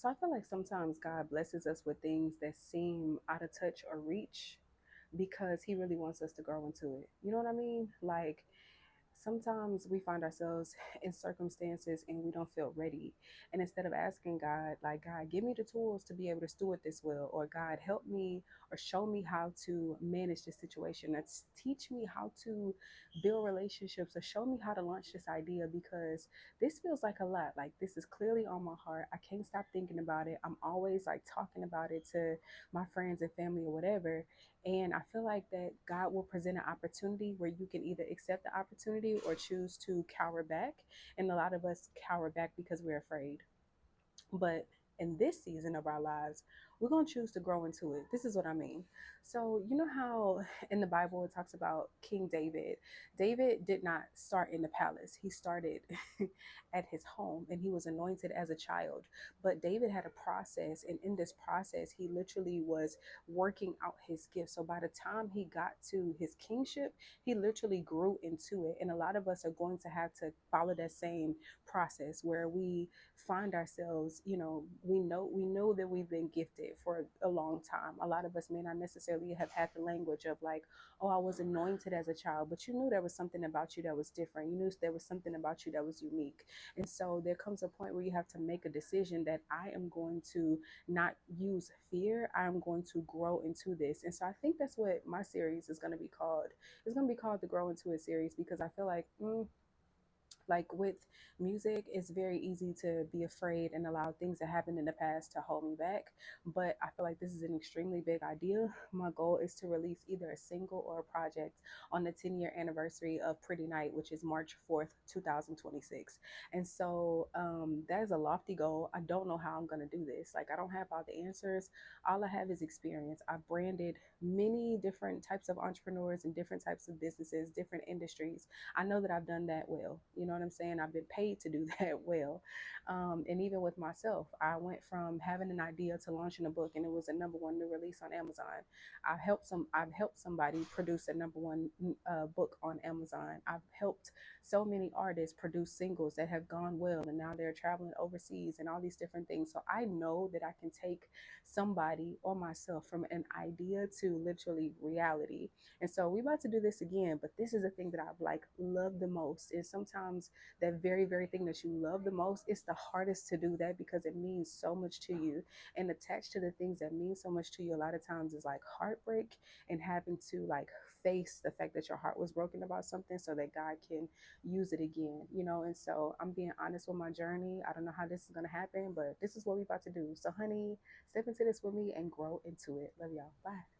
So I feel like sometimes God blesses us with things that seem out of touch or reach because he really wants us to grow into it. You know what I mean? Like sometimes we find ourselves in circumstances and we don't feel ready. And instead of asking God, like, God, give me the tools to be able to steward this well, or God, help me or show me how to manage this situation, that's teach me how to build relationships, or show me how to launch this idea because this feels like a lot. Like, this is clearly on my heart. I can't stop thinking about it. I'm always like talking about it to my friends and family or whatever. And I feel like that God will present an opportunity where you can either accept the opportunity or choose to cower back. And a lot of us cower back because we're afraid. But in this season of our lives, we're going to choose to grow into it. This is what I mean. So, you know how in the Bible it talks about King David? David did not start in the palace, he started at his home, and he was anointed as a child. But David had a process, and in this process, he literally was working out his gift. So, by the time he got to his kingship, he literally grew into it. And a lot of us are going to have to follow that same process where we find ourselves, we know that we've been gifted for a long time. A lot of us may not necessarily have had the language of like, oh, I was anointed as a child, but you knew there was something about you that was different. You knew there was something about you that was unique. And so there comes a point where you have to make a decision that I am going to not use fear. I'm going to grow into this. And so I think that's what my series is going to be called. It's going to be called the Grow Into It series because I feel like with music, it's very easy to be afraid and allow things that happened in the past to hold me back. But I feel like this is an extremely big idea. My goal is to release either a single or a project on the 10-year anniversary of Pretty Night, which is March 4th, 2026. And so that is a lofty goal. I don't know how I'm going to do this. Like, I don't have all the answers. All I have is experience. I've branded many different types of entrepreneurs and different types of businesses, different industries. I know that I've done that well. You know what I'm saying? I've been paid to do that well. And even with myself, I went from having an idea to launching a book, and it was a number one new release on Amazon. I've helped somebody produce a number one book on Amazon. I've helped so many artists produce singles that have gone well, and now they're traveling overseas and all these different things. So I know that I can take somebody or myself from an idea to literally reality. And so we about to do this again, but this is the thing that I've like loved the most. Is sometimes that very, very thing that you love the most, it's the hardest to do that because it means so much to you. And attached to the things that mean so much to you, a lot of times is like heartbreak and having to like face the fact that your heart was broken about something so that God can use it again, you know. And so I'm being honest with my journey. I don't know how this is gonna happen, but this is what we about to do. So honey, step into this with me and grow into it. Love y'all. Bye.